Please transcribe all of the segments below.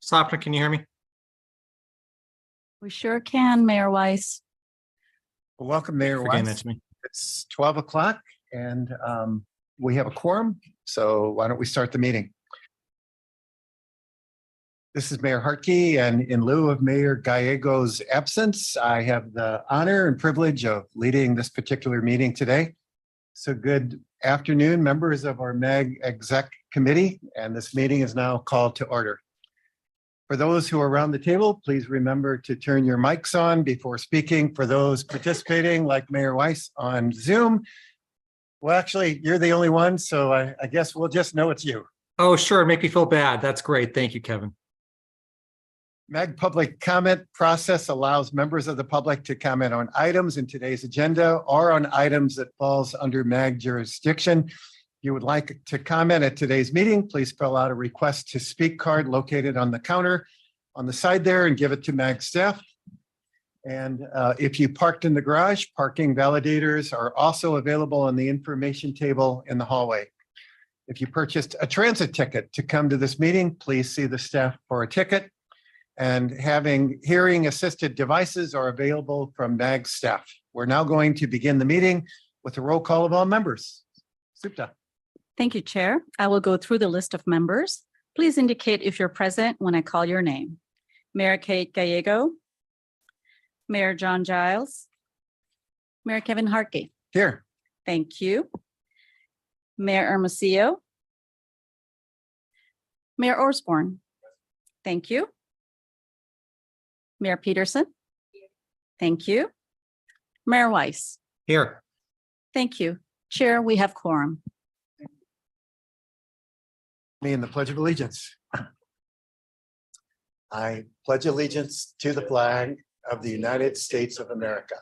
Sopner, can you hear me? We sure can, Mayor Weiss. Well, welcome, Mayor For getting that Weiss. to me. It's 12 o'clock and we have a quorum. So why don't we start the meeting? This is Mayor Hartke, and in lieu of Mayor Gallego's absence, I have the honor and privilege of leading this particular meeting today. So good afternoon, members of our MAG Exec Committee, and this meeting is now called to order. For those who are around the table, please remember to turn your mics on before speaking. For those participating, like Mayor Weiss on Zoom, well, actually, you're the only one, so I guess we'll just know it's you. Oh, sure. Make me feel bad. That's great. Thank you, Kevin. MAG public comment process allows members of the public to comment on items in today's agenda or on items that falls under MAG jurisdiction. If you would like to comment at today's meeting, please fill out a request to speak card located on the counter on the side there and give it to MAG staff. And if you parked in the garage, parking validators are also available on the information table in the hallway. If you purchased a transit ticket to come to this meeting, please see the staff for a ticket. And having hearing assisted devices are available from MAG staff. We're now going to begin the meeting with a roll call of all members. Supta. Thank you, Chair. I will go through the list of members. Please indicate if you're present when I call your name. Mayor Kate Gallego, Mayor John Giles, Mayor Kevin Hartke. Here. Thank you. Mayor Hermosillo, Mayor Osborne. Thank you. Mayor Peterson. Thank you. Mayor Weiss. Here. Thank you. Chair, we have quorum. Me and the Pledge of Allegiance. I pledge allegiance to the flag of the United States of America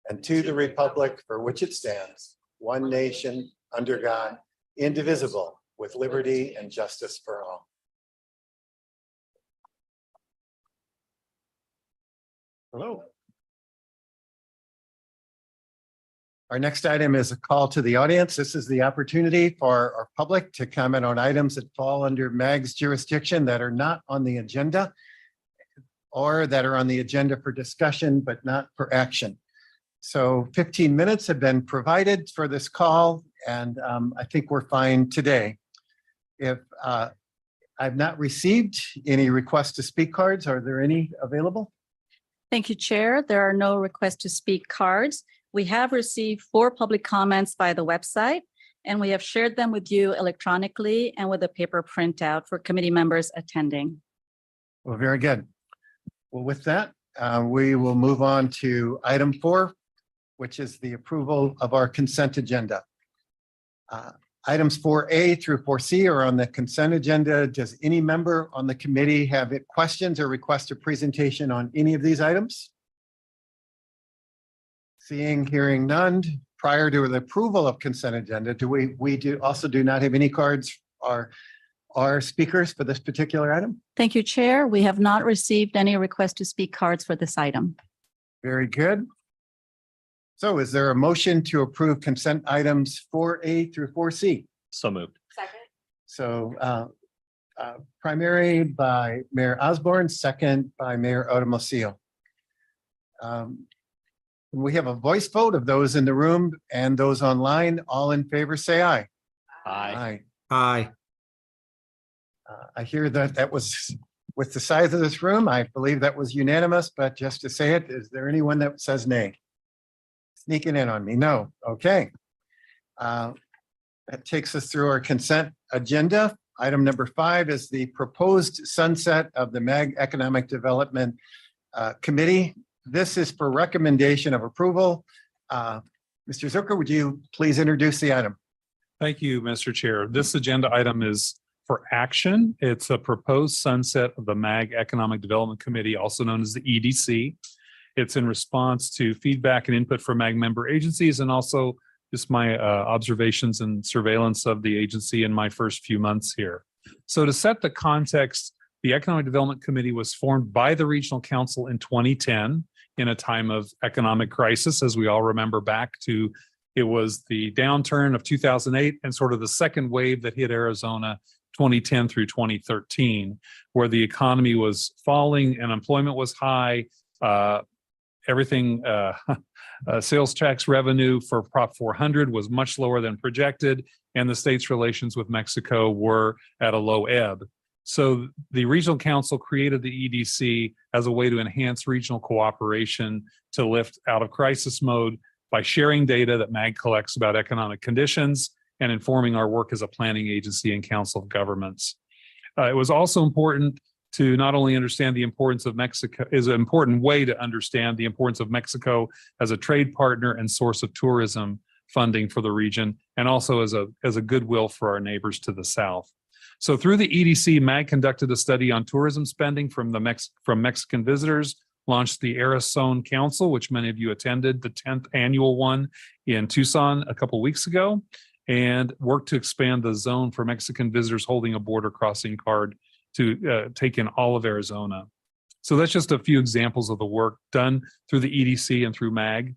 and to the republic for which it stands, one nation, under God, indivisible, with liberty and justice for all. Hello. Our next item is a call to the audience. This is the opportunity for our public to comment on items that fall under MAG's jurisdiction that are not on the agenda or that are on the agenda for discussion, but not for action. So 15 minutes have been provided for this call, and I think we're fine today. If I've not received any requests to speak cards, are there any available? Thank you, Chair. There are no requests to speak cards. We have received 4 public comments via the website, and we have shared them with you electronically and with a paper printout for committee members attending. Well, very good. Well, with that, we will move on to item 4, which is the approval of our consent agenda. Items 4A through 4C are on the consent agenda. Does any member on the committee have questions or request a presentation on any of these items? Seeing, hearing none, prior to the approval of consent agenda, do we do not have any cards or speakers for this particular item? Thank you, Chair. We have not received any requests to speak cards for this item. Very good. So is there a motion to approve consent items 4A through 4C? So moved. Second. So primary by Mayor Osborne, second by Mayor Otomocio. We have a voice vote of those in the room and those online. All in favor, say aye. Aye. Aye. I hear that was, with the size of this room, I believe that was unanimous, but just to say it, is there anyone that says nay? Sneaking in on me? No. Okay. That takes us through our consent agenda. Item number 5 is the proposed sunset of the MAG Economic Development Committee. This is for recommendation of approval. Mr. Zucker, would you please introduce the item? Thank you, Mr. Chair. This agenda item is for action. It's a proposed sunset of the MAG Economic Development Committee, also known as the EDC. It's in response to feedback and input from MAG member agencies, and also just my observations and surveillance of the agency in my first few months here. So to set the context, the Economic Development Committee was formed by the Regional Council in 2010 in a time of economic crisis, as we all remember back to. It was the downturn of 2008 and sort of the second wave that hit Arizona 2010 through 2013, where the economy was falling and employment was high. Everything, sales tax revenue for Prop 400 was much lower than projected, and the state's relations with Mexico were at a low ebb. So the regional council created the EDC as a way to enhance regional cooperation to lift out of crisis mode by sharing data that MAG collects about economic conditions and informing our work as a planning agency and council of governments. It was also important to not only understand the importance of Mexico, is an important way to understand the importance of Mexico as a trade partner and source of tourism funding for the region, and also as a goodwill for our neighbors to the south. So through the EDC, MAG conducted a study on tourism spending from Mexican visitors, launched the Arizona Council, which many of you attended, the 10th annual one in Tucson a couple weeks ago, and worked to expand the zone for Mexican visitors holding a border crossing card to take in all of Arizona. So that's just a few examples of the work done through the EDC and through MAG.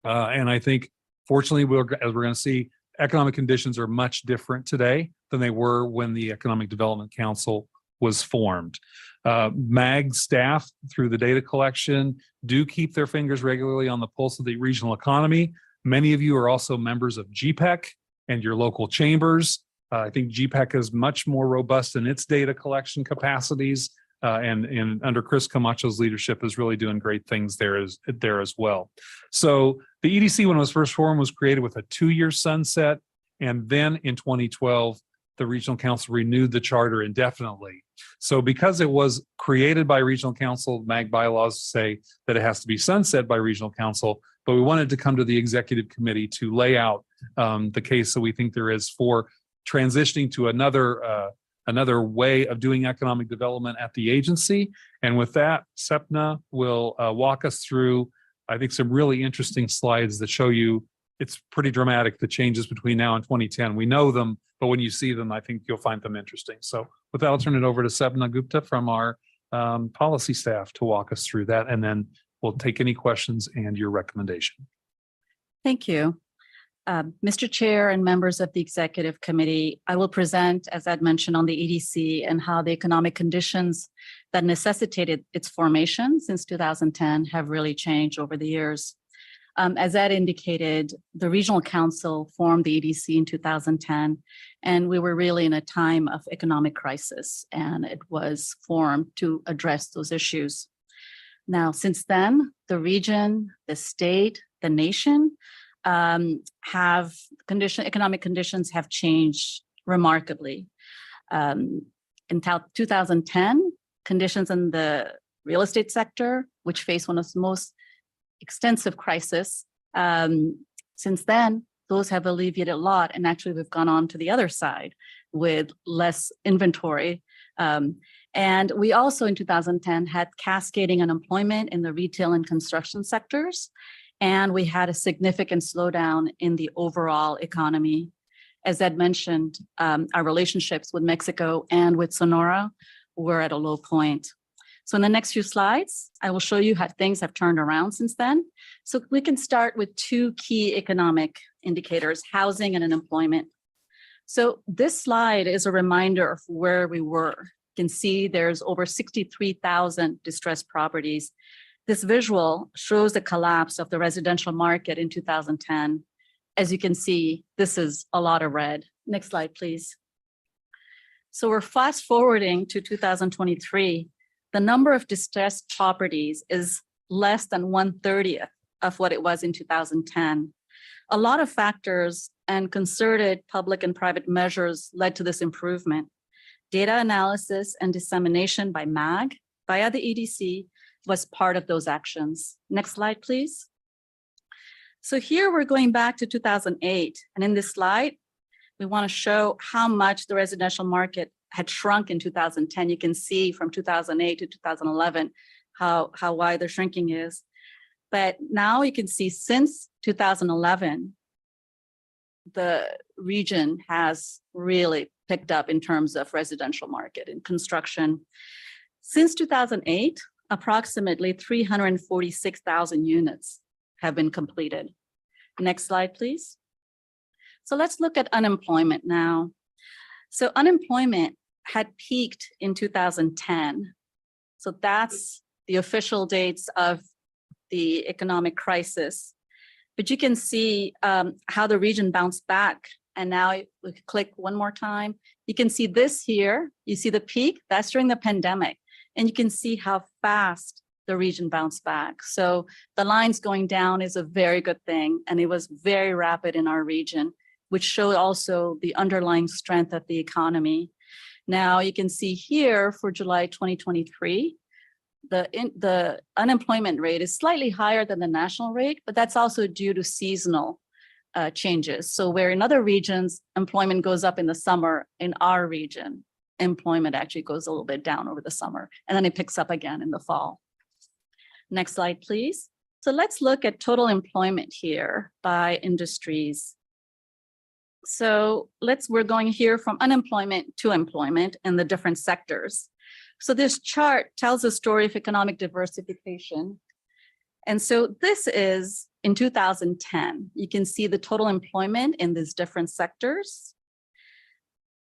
And I think, fortunately, as we're going to see, economic conditions are much different today than they were when the Economic Development Council was formed. MAG staff, through the data collection, do keep their fingers regularly on the pulse of the regional economy. Many of you are also members of GPEC and your local chambers. I think GPEC is much more robust in its data collection capacities, and under Chris Camacho's leadership is really doing great things there as well. So the EDC, when it was first formed, was created with a 2-year sunset, and then in 2012, the Regional Council renewed the charter indefinitely. So because it was created by Regional Council, MAG bylaws say that it has to be sunset by Regional Council, but we wanted to come to the Executive Committee to lay out the case that we think there is for transitioning to another way of doing economic development at the agency. And with that, Sepna will walk us through, I think, some really interesting slides that show you it's pretty dramatic, the changes between now and 2010. We know them, but when you see them, I think you'll find them interesting. So with that, I'll turn it over to Sepna Gupta from our policy staff to walk us through that, and then we'll take any questions and your recommendation. Thank you. Mr. Chair and members of the Executive Committee, I will present, as Ed mentioned, on the EDC and how the economic conditions that necessitated its formation since 2010 have really changed over the years. As Ed indicated, the Regional Council formed the EDC in 2010, and we were really in a time of economic crisis, and it was formed to address those issues. Now, since then, the region, the state, the nation, economic conditions have changed remarkably. In 2010, conditions in the real estate sector, which faced one of the most extensive crisis, since then, those have alleviated a lot. And actually, we've gone on to the other side with less inventory. And we also, in 2010, had cascading unemployment in the retail and construction sectors. And we had a significant slowdown in the overall economy. As Ed mentioned, our relationships with Mexico and with Sonora were at a low point. So in the next few slides, I will show you how things have turned around since then. So we can start with two key economic indicators, housing and unemployment. So this slide is a reminder of where we were. You can see there's over 63,000 distressed properties. This visual shows the collapse of the residential market in 2010. As you can see, this is a lot of red. Next slide, please. So we're fast forwarding to 2023. The number of distressed properties is less than 1/30 of what it was in 2010. A lot of factors and concerted public and private measures led to this improvement. Data analysis and dissemination by MAG via the EDC was part of those actions. Next slide, please. So here we're going back to 2008. And in this slide, we want to show how much the residential market had shrunk in 2010. You can see from 2008 to 2011 how wide the shrinking is. But now you can see since 2011, the region has really picked up in terms of residential market and construction. Since 2008, approximately 346,000 units have been completed. Next slide, please. So let's look at unemployment now. So unemployment had peaked in 2010. So that's the official dates of the economic crisis. But you can see how the region bounced back. And now if we click one more time, you can see this here. You see the peak, that's during the pandemic. And you can see how fast the region bounced back. So the lines going down is a very good thing. And it was very rapid in our region, which showed also the underlying strength of the economy. Now you can see here for July 2023, the unemployment rate is slightly higher than the national rate, but that's also due to seasonal changes. So where in other regions, employment goes up in the summer, in our region, employment actually goes a little bit down over the summer, and then it picks up again in the fall. Next slide, please. So let's look at total employment here by industries. So we're going here from unemployment to employment in the different sectors. So this chart tells a story of economic diversification. And so this is in 2010. You can see the total employment in these different sectors.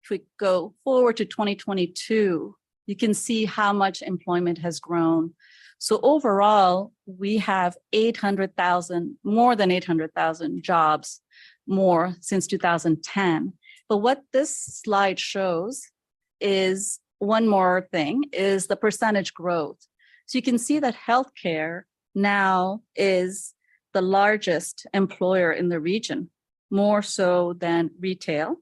If we go forward to 2022, you can see how much employment has grown. So overall, we have 800,000, more than 800,000 jobs more since 2010. But what this slide shows is one more thing, is the percentage growth. So you can see that healthcare now is the largest employer in the region, more so than retail.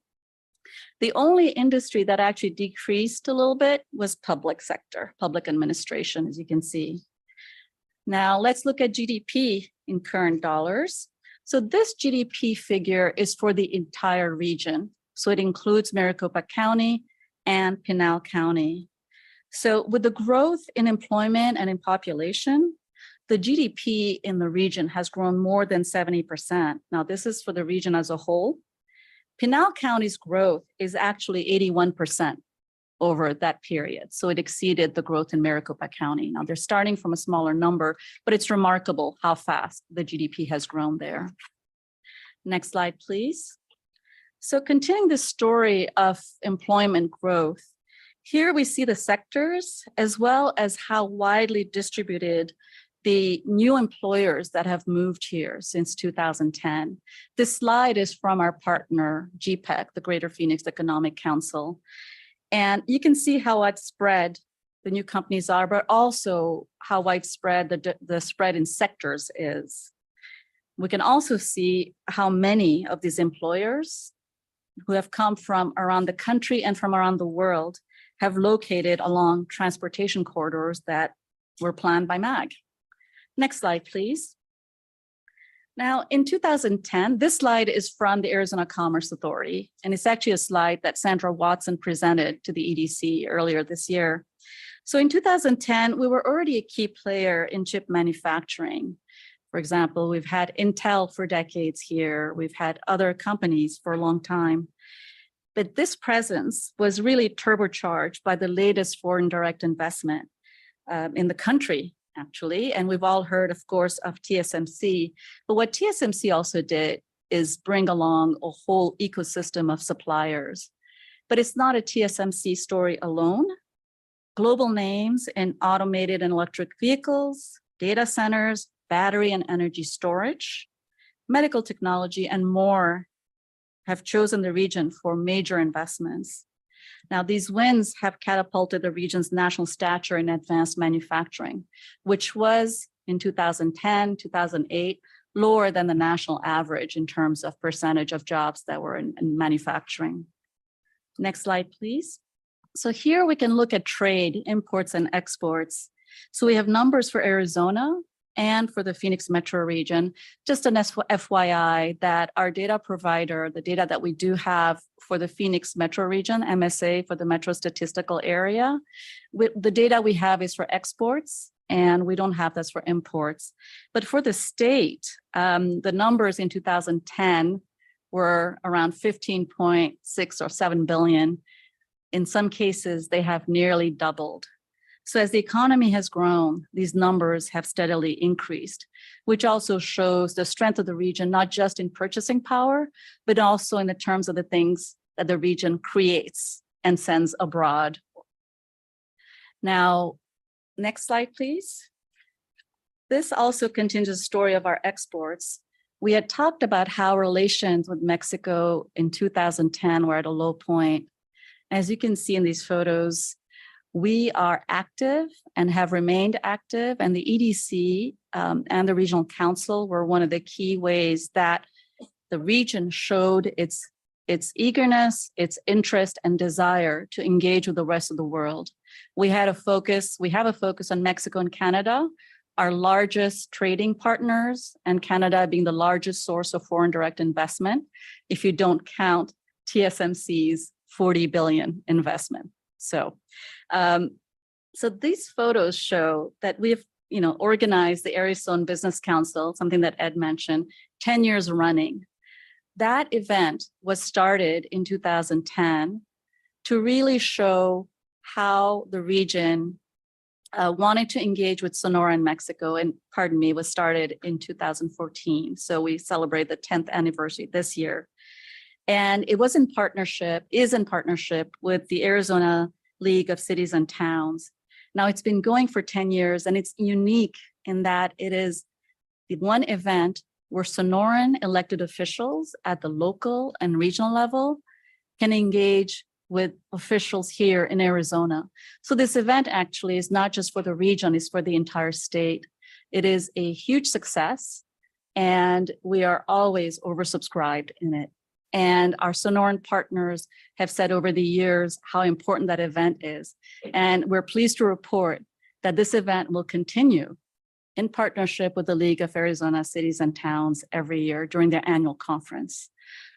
The only industry that actually decreased a little bit was public sector, public administration, as you can see. Now let's look at GDP in current dollars. So this GDP figure is for the entire region. So it includes Maricopa County and Pinal County. So with the growth in employment and in population, the GDP in the region has grown more than 70%. Now this is for the region as a whole. Pinal County's growth is actually 81% over that period. So it exceeded the growth in Maricopa County. Now they're starting from a smaller number, but it's remarkable how fast the GDP has grown there. Next slide, please. So continuing the story of employment growth, here we see the sectors as well as how widely distributed the new employers that have moved here since 2010. This slide is from our partner, GPEC, the Greater Phoenix Economic Council. And you can see how widespread the new companies are, but also how widespread the spread in sectors is. We can also see how many of these employers who have come from around the country and from around the world have located along transportation corridors that were planned by MAG. Next slide, please. Now, in 2010, this slide is from the Arizona Commerce Authority, and it's actually a slide that Sandra Watson presented to the EDC earlier this year. So in 2010, we were already a key player in chip manufacturing. For example, we've had Intel for decades here. We've had other companies for a long time. But this presence was really turbocharged by the latest foreign direct investment in the country, actually. And we've all heard, of course, of TSMC. But what TSMC also did is bring along a whole ecosystem of suppliers. But it's not a TSMC story alone. Global names in automated and electric vehicles, data centers, battery and energy storage, medical technology, and more have chosen the region for major investments. Now, these wins have catapulted the region's national stature in advanced manufacturing, which was in 2010, 2008, lower than the national average in terms of percentage of jobs that were in manufacturing. Next slide, please. So here we can look at trade, imports, and exports. So we have numbers for Arizona and for the Phoenix metro region. Just an FYI that our data provider, the data that we do have for the Phoenix metro region, MSA for the metro statistical area, the data we have is for exports and we don't have this for imports. But for the state, the numbers in 2010 were around 15.6 or 7 billion. In some cases, they have nearly doubled. So as the economy has grown, these numbers have steadily increased, which also shows the strength of the region, not just in purchasing power, but also in the terms of the things that the region creates and sends abroad. Now, next slide, please. This also continues the story of our exports. We had talked about how relations with Mexico in 2010 were at a low point. As you can see in these photos, we are active and have remained active, and the EDC and the Regional Council were one of the key ways that the region showed its eagerness, its interest and desire to engage with the rest of the world. We have a focus on Mexico and Canada, our largest trading partners, and Canada being the largest source of foreign direct investment, if you don't count TSMC's 40 billion investment. So these photos show that we've organized the Arizona Business Council, something that Ed mentioned, 10 years running. That event was started in 2010 to really show how the region wanted to engage with Sonora in Mexico, and was started in 2014. So we celebrate the 10th anniversary this year. And it was is in partnership with the Arizona League of Cities and Towns. Now it's been going for 10 years, and it's unique in that it is the one event where Sonoran elected officials at the local and regional level can engage with officials here in Arizona. So this event actually is not just for the region, it's for the entire state. It is a huge success, and we are always oversubscribed in it. And our Sonoran partners have said over the years how important that event is. And we're pleased to report that this event will continue in partnership with the League of Arizona Cities and Towns every year during their annual conference.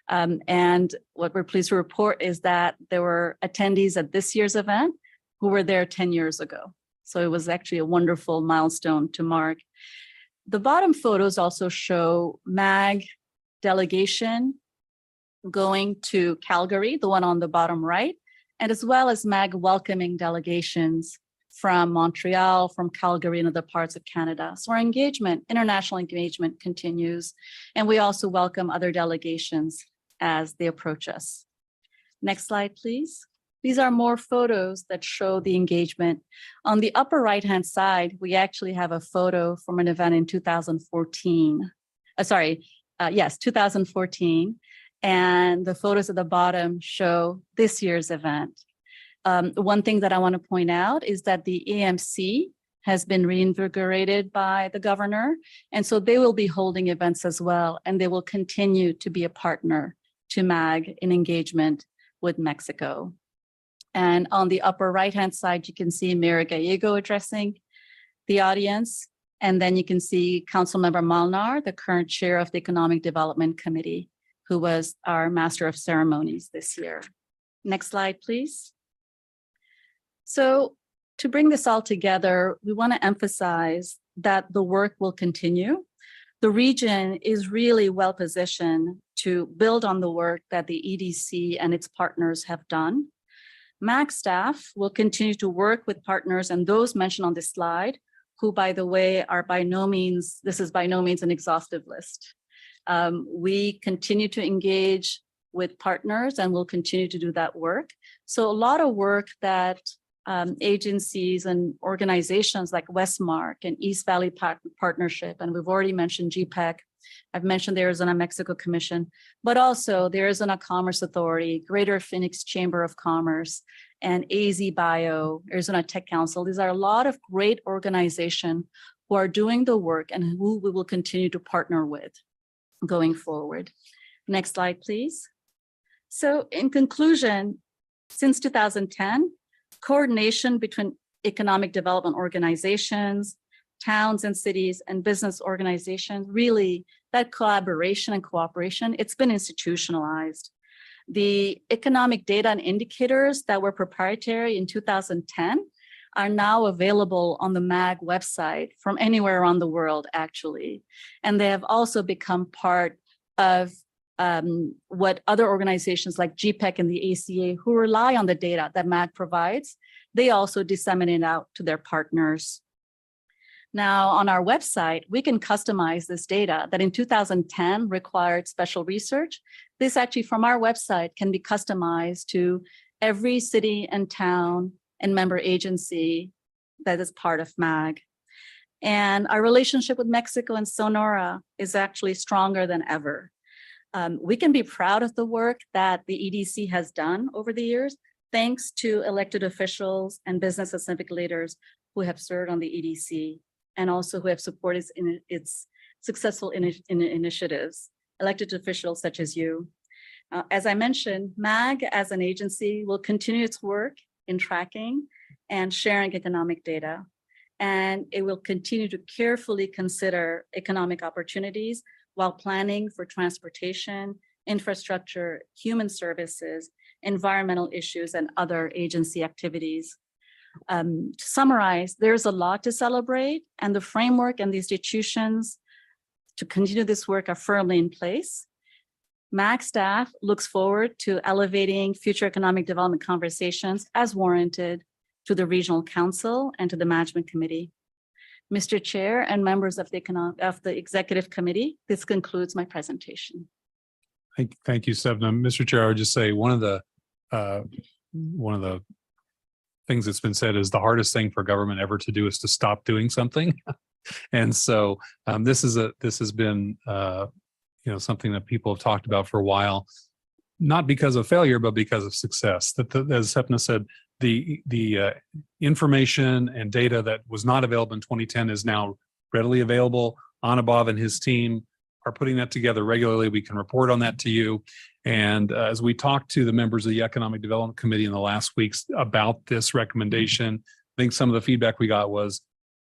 And what we're pleased to report is that there were attendees at this year's event who were there 10 years ago. So it was actually a wonderful milestone to mark. The bottom photos also show MAG delegation going to Calgary, the one on the bottom right, and as well as MAG welcoming delegations from Montreal, from Calgary, and other parts of Canada. So our international engagement continues, and we also welcome other delegations as they approach us. Next slide, please. These are more photos that show the engagement. On the upper right-hand side, we actually have a photo from an event in 2014. 2014. And the photos at the bottom show this year's event. One thing that I want to point out is that the AMC has been reinvigorated by the governor. And so they will be holding events as well. And they will continue to be a partner to MAG in engagement with Mexico. And on the upper right-hand side, you can see Mayor Gallego addressing the audience. And then you can see Councilmember Molnar, the current chair of the Economic Development Committee, who was our Master of Ceremonies this year. Next slide, please. So to bring this all together, we want to emphasize that the work will continue. The region is really well positioned to build on the work that the EDC and its partners have done. MAG staff will continue to work with partners and those mentioned on this slide, who, by the way, are this is by no means an exhaustive list. We continue to engage with partners and will continue to do that work. So a lot of work that agencies and organizations like Westmark and East Valley Partnership, and we've already mentioned GPEC, I've mentioned the Arizona-Mexico Commission, but also the Arizona Commerce Authority, Greater Phoenix Chamber of Commerce, and AZ Bio, Arizona Tech Council. These are a lot of great organizations who are doing the work and who we will continue to partner with going forward. Next slide, please. So in conclusion, since 2010, coordination between economic development organizations, towns and cities, and business organizations, really that collaboration and cooperation, it's been institutionalized. The economic data and indicators that were proprietary in 2010 are now available on the MAG website from anywhere around the world, actually. And they have also become part of what other organizations like GPEC and the ACA, who rely on the data that MAG provides, they also disseminate out to their partners. Now, on our website, we can customize this data that in 2010 required special research. This actually from our website can be customized to every city and town and member agency that is part of MAG. And our relationship with Mexico and Sonora is actually stronger than ever. We can be proud of the work that the EDC has done over the years, thanks to elected officials and business and civic leaders who have served on the EDC and also who have supported its successful initiatives, elected officials such as you. As I mentioned, MAG as an agency will continue its work in tracking and sharing economic data. And it will continue to carefully consider economic opportunities while planning for transportation, infrastructure, human services, environmental issues, and other agency activities. To summarize, there's a lot to celebrate, and the framework and the institutions to continue this work are firmly in place. MAG staff looks forward to elevating future economic development conversations as warranted to the Regional Council and to the Management Committee. Mr. Chair and members of the Executive Committee, this concludes my presentation. Thank you, Sevna. Mr. Chair, I would just say one of the things that's been said is the hardest thing for government ever to do is to stop doing something. And so this has been something that people have talked about for a while, not because of failure, but because of success. As Sevna said, the information and data that was not available in 2010 is now readily available. Anubhav and his team are putting that together regularly. We can report on that to you. And as we talked to the members of the Economic Development Committee in the last weeks about this recommendation, I think some of the feedback we got was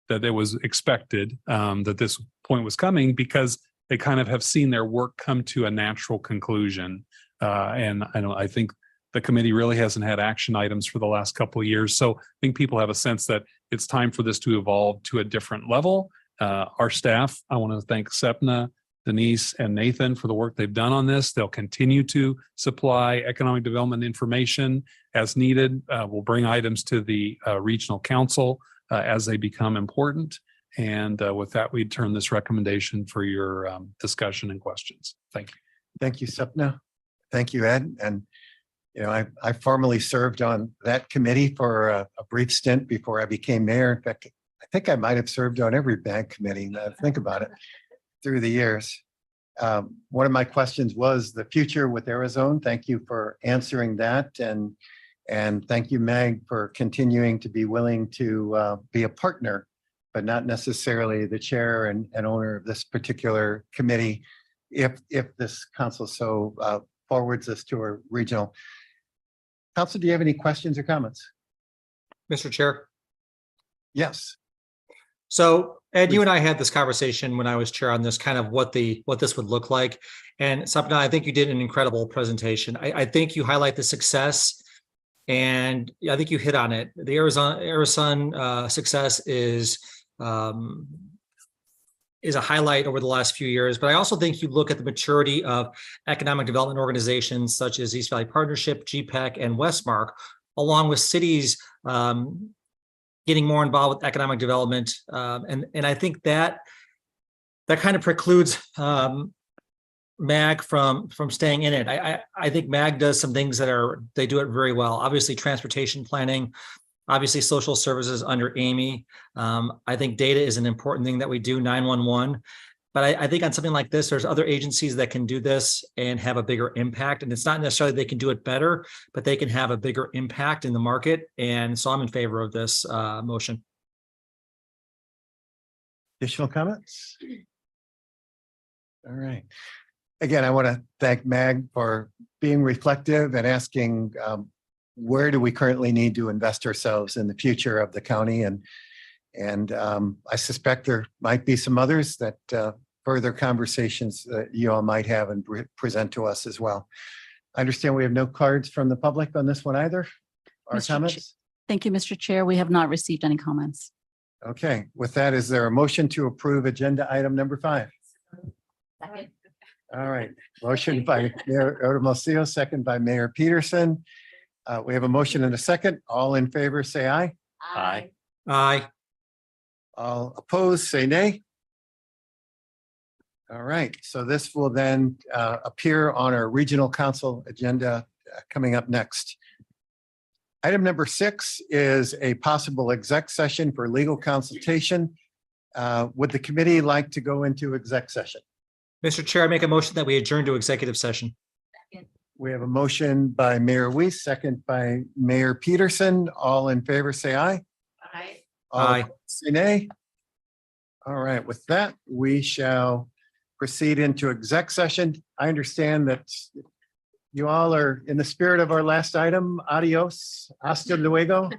that it was expected that this point was coming because they kind of have seen their work come to a natural conclusion. And I think the committee really hasn't had action items for the last couple of years. So I think people have a sense that it's time for this to evolve to a different level. Our staff, I want to thank Sepna, Denise, and Nathan for the work they've done on this. They'll continue to supply economic development information as needed. We'll bring items to the Regional Council as they become important. And with that, we turn this recommendation for your discussion and questions. Thank you. Thank you, Sepna. Thank you, Ed. And I formerly served on that committee for a brief stint before I became mayor. In fact, I think I might have served on every bank committee. Now that I think about it through the years. One of my questions was the future with Arizona. Thank you for answering that. And thank you, Meg, for continuing to be willing to be a partner, but not necessarily the chair and owner of this particular committee, if this council so forwards us to our regional. Council, do you have any questions or comments? Mr. Chair. Yes. So Ed, you and I had this conversation when I was chair on this, kind of what this would look like. And Sapna, I think you did an incredible presentation. I think you highlight the success, and I think you hit on it. The Arizona success is a highlight over the last few years, but I also think you look at the maturity of economic development organizations such as East Valley Partnership, GPEC, and Westmark, along with cities getting more involved with economic development. And I think that kind of precludes MAG from staying in it. I think MAG does some things they do it very well. Obviously, transportation planning, obviously social services under Amy. I think data is an important thing that we do, 911. But I think on something like this, there's other agencies that can do this and have a bigger impact. And it's not necessarily they can do it better, but they can have a bigger impact in the market. And so I'm in favor of this motion. Additional comments? All right. Again, I want to thank MAG for being reflective and asking where do we currently need to invest ourselves in the future of the county. And I suspect there might be some others that further conversations that you all might have and present to us as well. I understand we have no cards from the public on this one either. Our comments? Thank you, Mr. Chair. We have not received any comments. Okay, with that, is there a motion to approve agenda item number 5? Second. All right, motion by Mayor Hermosillo, second by Mayor Peterson. We have a motion and a second. All in favor, say aye. Aye. Aye. All opposed, say nay. All right, so this will then appear on our regional council agenda coming up next. Item number 6 is a possible exec session for legal consultation. Would the committee like to go into exec session? Mr. Chair, I make a motion that we adjourn to executive session. We have a motion by Mayor Weiss, second by Mayor Peterson. All in favor, say aye. All Aye. opposed, say nay. All right, with that, we shall proceed into exec session. I understand that you all are in the spirit of our last item. Adios, hasta luego.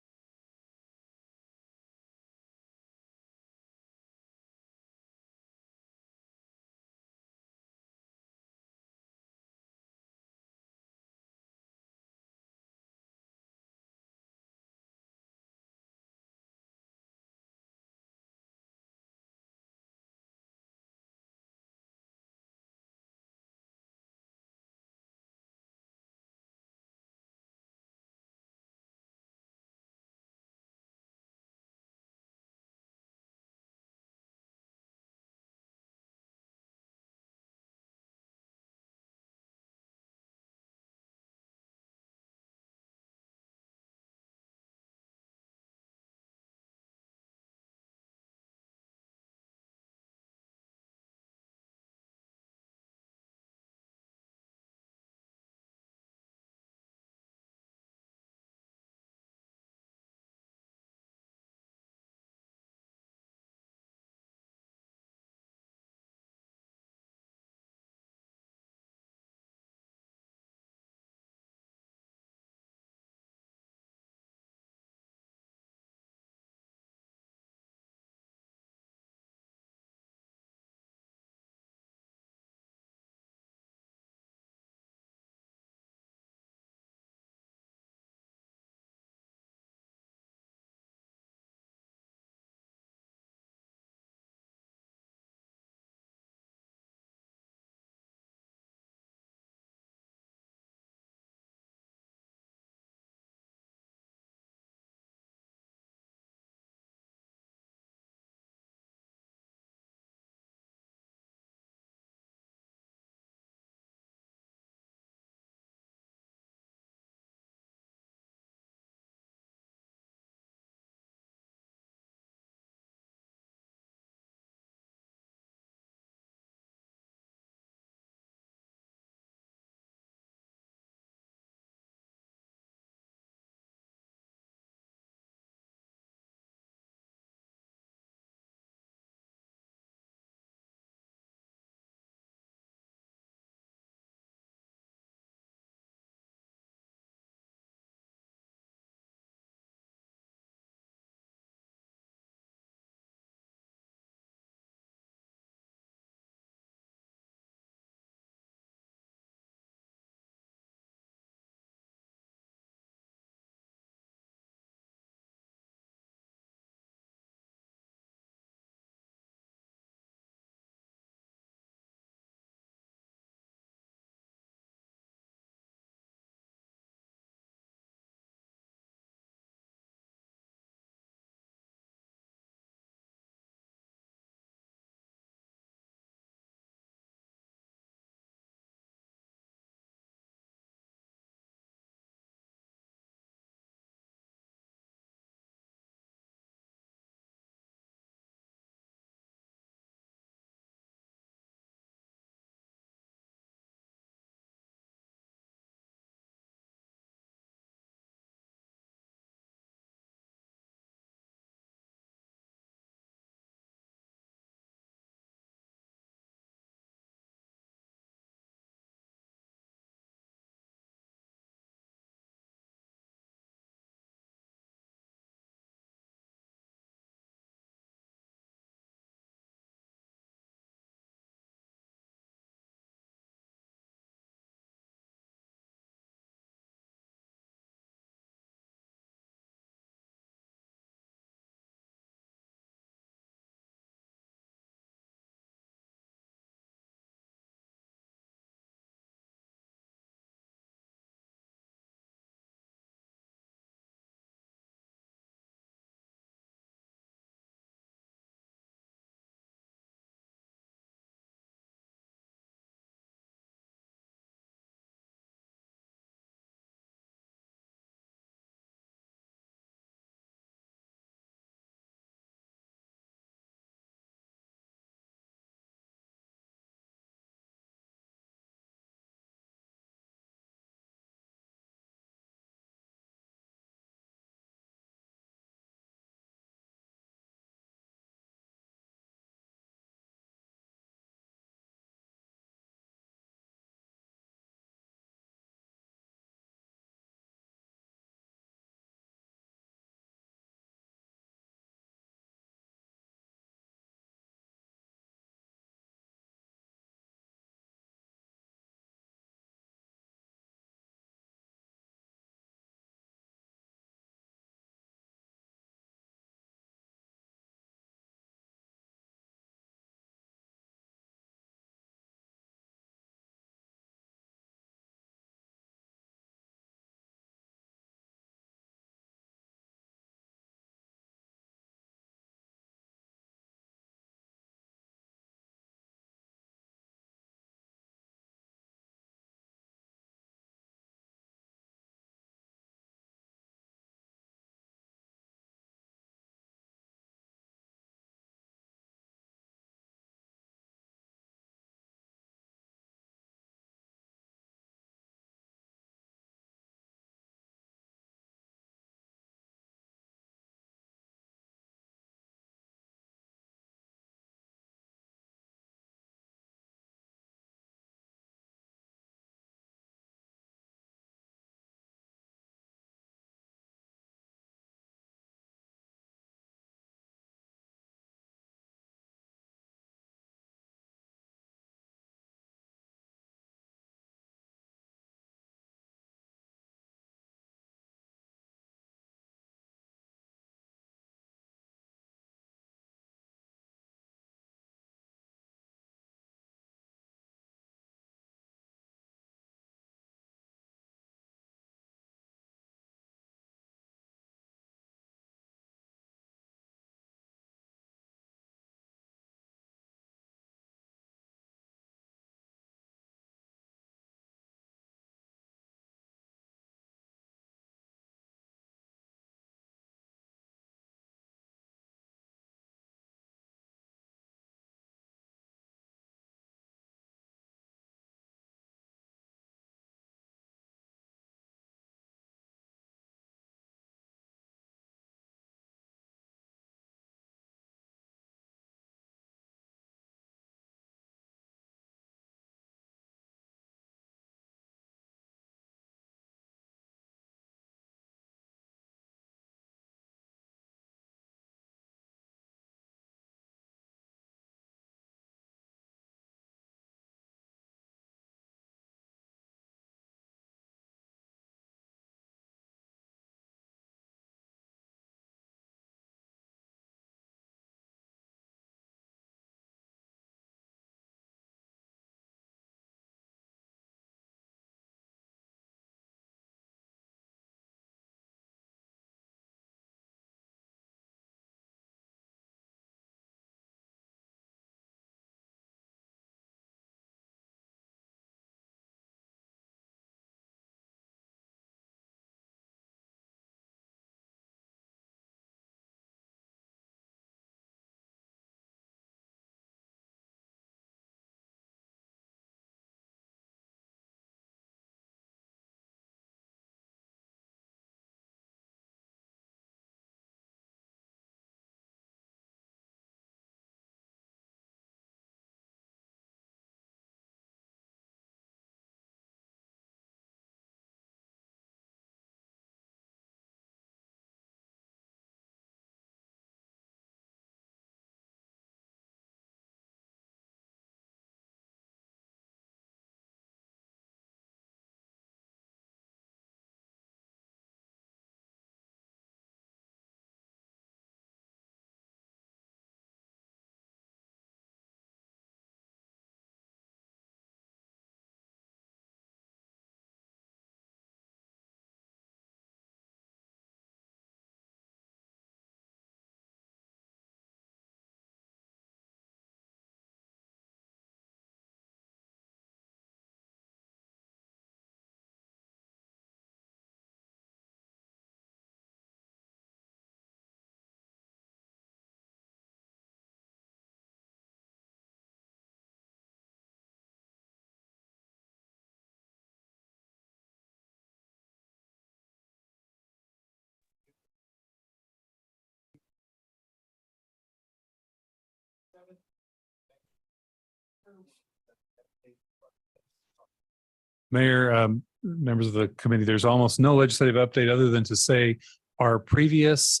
Mayor, members of the committee, there's almost no legislative update other than to say our previous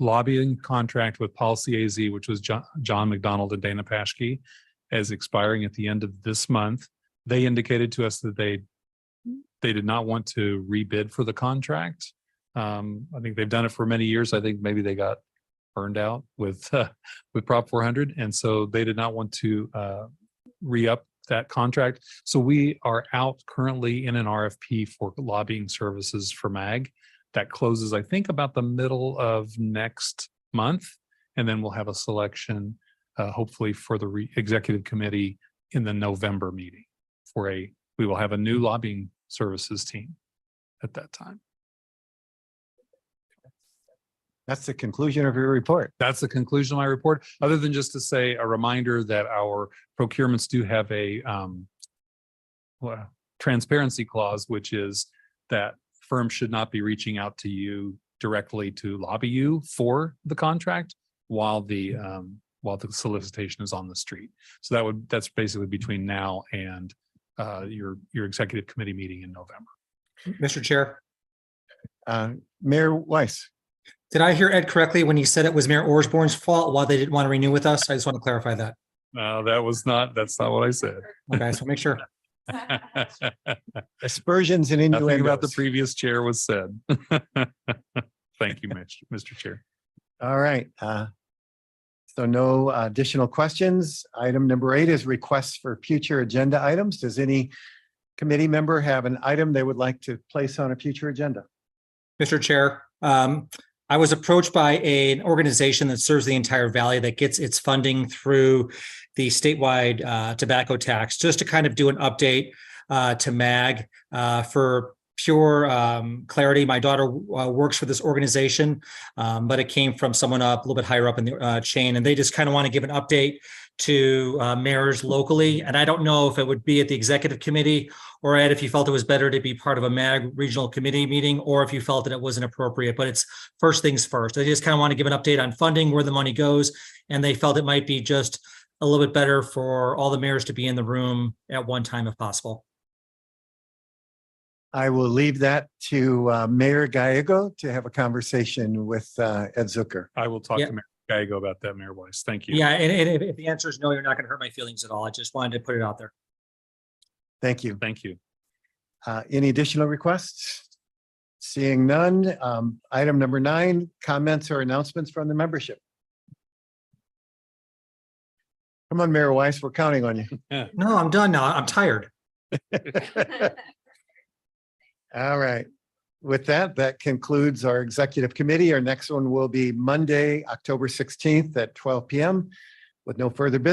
lobbying contract with Policy AZ, which was John McDonald and Dana Paschke, is expiring at the end of this month. They indicated to us that they did not want to rebid for the contract. I think they've done it for many years. I think maybe they got burned out with Prop 400, and so they did not want to re-up that contract. So we are out currently in an RFP for lobbying services for MAG. That closes, I think, about the middle of next month, and then we'll have a selection, hopefully for the executive committee in the November meeting. We will have a new lobbying services team at that time. That's the conclusion of your report. That's the conclusion of my report, other than just to say a reminder that our procurements do have a transparency clause, which is that firms should not be reaching out to you directly to lobby you for the contract while the solicitation is on the street. So that's basically between now and your executive committee meeting in November. Mr. Chair, Mayor Weiss. did I hear Ed correctly when he said it was Mayor Orsborn's fault why they didn't want to renew with us? I just want to clarify that. No, that's not what I said. Okay, so make sure. Aspersions and Nothing about the innuendos. previous chair was said. Thank you, Mr. Chair. All right. So no additional questions. Item number 8 is requests for future agenda items. Does any committee member have an item they would like to place on a future agenda? Mr. Chair, I was approached by an organization that serves the entire valley that gets its funding through the statewide tobacco tax, just to kind of do an update to MAG for pure clarity. My daughter works for this organization, but it came from someone up a little bit higher up in the chain, and they just kind of want to give an update to mayors locally. And I don't know if it would be at the executive committee, or Ed, if you felt it was better to be part of a MAG regional committee meeting, or if you felt that it wasn't appropriate. But it's first things first. They just kind of want to give an update on funding, where the money goes, and they felt it might be just a little bit better for all the mayors to be in the room at one time if possible. I will leave that to Mayor Gallego to have a conversation with Ed Zucker. I will talk Yeah. to Mayor Gallego about that, Mayor Weiss. Thank you. Yeah, and if the answer is no, you're not going to hurt my feelings at all. I just wanted to put it out there. Thank you. Thank you. Any additional requests? Seeing none. Item number 9, comments or announcements from the membership. Come on, Mayor Weiss, we're counting on you. No, I'm done now. I'm tired. All right. With that, that concludes our executive committee. Our next one will be Monday, October 16th at 12 p.m. with no further business.